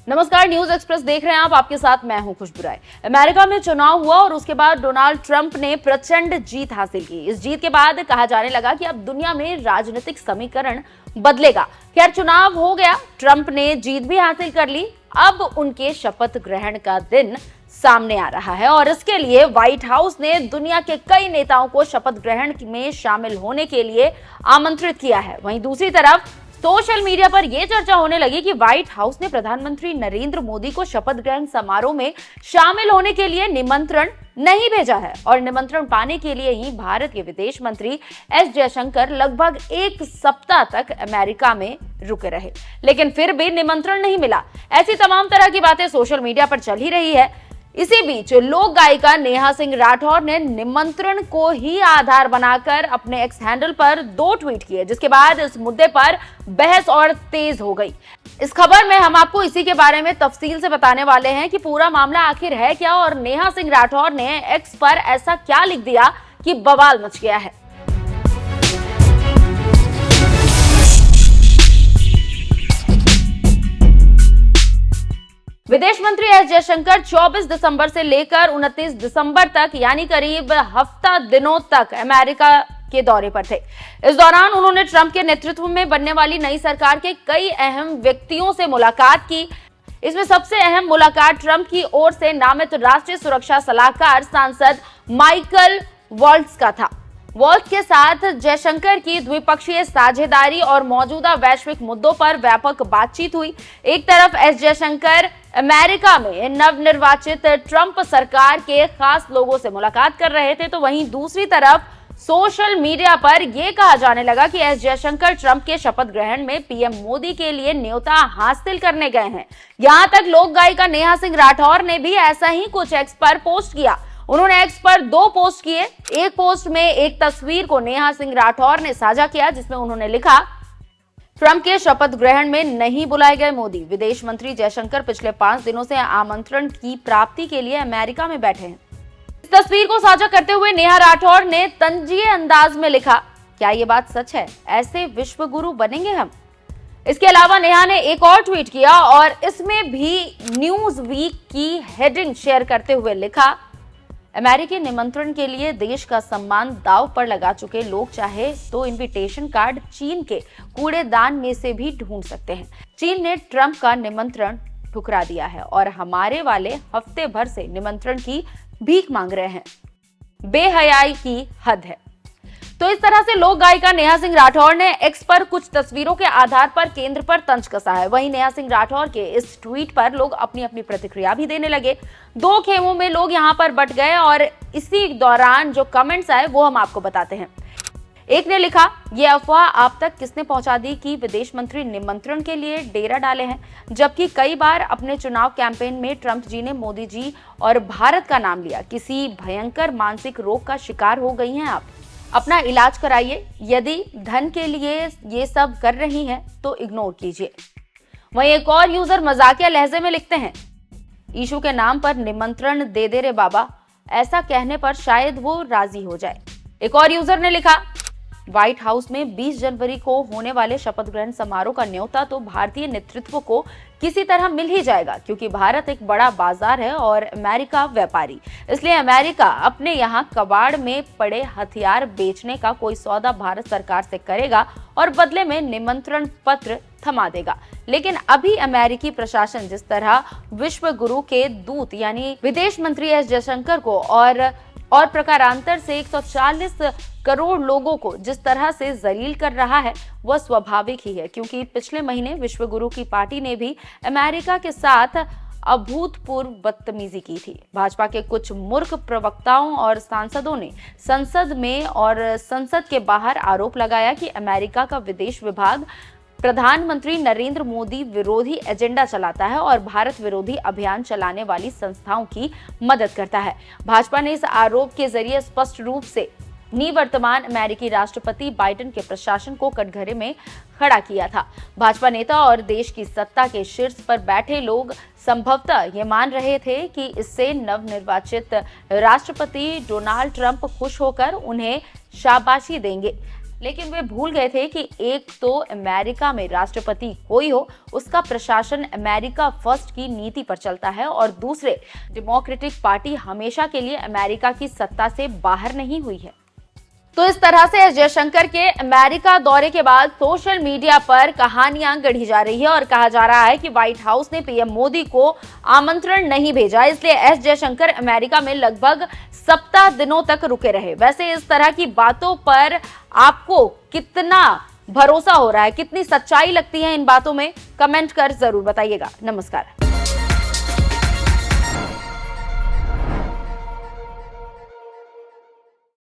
नमस्कार, news express देख रहे हैं आप। आपके साथ मैं हूं खुशबू राय। अमेरिका में चुनाव हुआ और उसके बाद डोनाल्ड ट्रंप ने प्रचंड जीत हासिल की। इस जीत के बाद कहा जाने लगा कि अब दुनिया में राजनीतिक समीकरण बदलेगा। खैर, चुनाव हो गया, ट्रंप ने जीत भी हासिल कर ली। अब उनके शपथ ग्रहण का दिन सामने आ रहा है और इसके लिए व्हाइट हाउस ने दुनिया के कई नेताओं को शपथ ग्रहण में शामिल होने के लिए आमंत्रित किया है। वहीं दूसरी तरफ सोशल मीडिया पर यह चर्चा होने लगी कि व्हाइट हाउस ने प्रधानमंत्री नरेंद्र मोदी को शपथ ग्रहण समारोह में शामिल होने के लिए निमंत्रण नहीं भेजा है और निमंत्रण पाने के लिए ही भारत के विदेश मंत्री एस जयशंकर लगभग एक सप्ताह तक अमेरिका में रुके रहे, लेकिन फिर भी निमंत्रण नहीं मिला। ऐसी तमाम तरह की बातें सोशल मीडिया पर चल ही रही है। इसी बीच लोक गायिका नेहा सिंह राठौर ने निमंत्रण को ही आधार बनाकर अपने एक्स हैंडल पर 2 ट्वीट किए, जिसके बाद इस मुद्दे पर बहस और तेज हो गई। इस खबर में हम आपको इसी के बारे में तफसील से बताने वाले हैं कि पूरा मामला आखिर है क्या और नेहा सिंह राठौर ने एक्स पर ऐसा क्या लिख दिया कि बवाल मच गया है। विदेश मंत्री एस जयशंकर 24 दिसंबर से लेकर 29 दिसंबर तक यानी करीब हफ्ता दिनों तक अमेरिका के दौरे पर थे। इस दौरान उन्होंने ट्रंप के नेतृत्व में बनने वाली नई सरकार के कई अहम व्यक्तियों से मुलाकात की। इसमें सबसे अहम मुलाकात ट्रंप की ओर से नामित राष्ट्रीय सुरक्षा सलाहकार सांसद माइकल वॉल्ट्ज का था। वॉल्ट्ज के साथ जयशंकर की द्विपक्षीय साझेदारी और मौजूदा वैश्विक मुद्दों पर व्यापक बातचीत हुई। एक तरफ एस जयशंकर अमेरिका में नवनिर्वाचित ट्रंप सरकार के खास लोगों से मुलाकात कर रहे थे, तो वहीं दूसरी तरफ सोशल मीडिया पर यह कहा जाने लगा कि एस जयशंकर ट्रंप के शपथ ग्रहण में पीएम मोदी के लिए न्योता हासिल करने गए हैं। यहां तक लोक गायिका नेहा सिंह राठौर ने भी ऐसा ही कुछ एक्स पर पोस्ट किया। उन्होंने एक्स पर 2 पोस्ट किए। एक पोस्ट में एक तस्वीर को नेहा सिंह राठौर ने साझा किया, जिसमें उन्होंने लिखा, ट्रंप के शपथ ग्रहण में नहीं बुलाए गए मोदी। विदेश मंत्री जयशंकर पिछले 5 दिनों से आमंत्रण की प्राप्ति के लिए अमेरिका में बैठे हैं। इस तस्वीर को साझा करते हुए नेहा राठौर ने तंजीह अंदाज में लिखा, क्या ये बात सच है? ऐसे विश्व गुरु बनेंगे हम। इसके अलावा नेहा ने एक और ट्वीट किया और इसमें भी न्यूज वीक की हेडिंग शेयर करते हुए लिखा, अमेरिकी निमंत्रण के लिए देश का सम्मान दांव पर लगा चुके लोग चाहे तो इनविटेशन कार्ड चीन के कूड़ेदान में से भी ढूंढ सकते हैं। चीन ने ट्रंप का निमंत्रण ठुकरा दिया है और हमारे वाले हफ्ते भर से निमंत्रण की भीख मांग रहे हैं। बेहयाई की हद है। तो इस तरह से लोक गायिका नेहा सिंह राठौर ने एक्स पर कुछ तस्वीरों के आधार पर केंद्र पर तंज कसा है। वहीं नेहा सिंह राठौर के इस ट्वीट पर लोग अपनी अपनी प्रतिक्रिया भी देने लगे। 2 खेमों में लोग यहां पर बट गए और इसी दौरान जो कमेंट्स आए वो हम आपको बताते हैं। एक ने लिखा, ये अफवाह आप तक किसने पहुंचा दी कि विदेश मंत्री निमंत्रण के लिए डेरा डाले हैं, जबकि कई बार अपने चुनाव कैंपेन में ट्रंप जी ने मोदी जी और भारत का नाम लिया। किसी भयंकर मानसिक रोग का शिकार हो गई हैं आप। अपना इलाज कराइए। यदि धन के लिए ये सब कर रही हैं तो इग्नोर कीजिए। वहीं एक और यूजर मजाकिया लहजे में लिखते हैं, ईशु के नाम पर निमंत्रण दे दे रे बाबा, ऐसा कहने पर शायद वो राजी हो जाए। एक और यूजर ने लिखा, व्हाइट हाउस में 20 जनवरी को होने वाले शपथ ग्रहण समारोह का न्योता तो भारतीय नेतृत्व को किसी तरह मिल ही जाएगा, क्योंकि भारत एक बड़ा बाजार है और अमेरिका व्यापारी। इसलिए अमेरिका अपने यहाँ कबाड़ में पड़े हथियार बेचने का कोई सौदा भारत सरकार से करेगा और बदले में निमंत्रण पत्र थमा देगा। लेकिन अभी अमेरिकी प्रशासन जिस तरह विश्व गुरु के दूत यानी विदेश मंत्री एस जयशंकर को और प्रकारांतर से 140 करोड़ लोगों को जिस तरह से जलील कर रहा है वह स्वाभाविक ही है, क्योंकि पिछले महीने विश्व गुरु की पार्टी ने भी अमेरिका के साथ अभूतपूर्व बदतमीजी की थी। भाजपा के कुछ मूर्ख प्रवक्ताओं और सांसदों ने संसद में और संसद के बाहर आरोप लगाया कि अमेरिका का विदेश विभाग प्रधानमंत्री नरेंद्र मोदी विरोधी एजेंडा चलाता है और भारत विरोधी अभियान चलाने वाली संस्थाओं की मदद करता है। भाजपा ने इस आरोप के जरिए स्पष्ट रूप से निवर्तमान अमेरिकी राष्ट्रपति बाइडेन के प्रशासन को कटघरे में खड़ा किया था। भाजपा नेता और देश की सत्ता के शीर्ष पर बैठे लोग संभवतः ये मान रहे थे कि इससे नवनिर्वाचित राष्ट्रपति डोनाल्ड ट्रंप खुश होकर उन्हें शाबाशी देंगे। लेकिन वे भूल गए थे कि एक तो अमेरिका में राष्ट्रपति कोई हो, उसका प्रशासन अमेरिका फर्स्ट की नीति पर चलता है, और दूसरे डेमोक्रेटिक पार्टी हमेशा के लिए अमेरिका की सत्ता से बाहर नहीं हुई है। तो इस तरह से एस जयशंकर के अमेरिका दौरे के बाद सोशल मीडिया पर कहानियां गढ़ी जा रही है और कहा जा रहा है कि व्हाइट हाउस ने पीएम मोदी को आमंत्रण नहीं भेजा, इसलिए एस जयशंकर अमेरिका में लगभग सप्ताह दिनों तक रुके रहे। वैसे इस तरह की बातों पर आपको कितना भरोसा हो रहा है, कितनी सच्चाई लगती है इन बातों में, कमेंट कर जरूर बताइएगा। नमस्कार।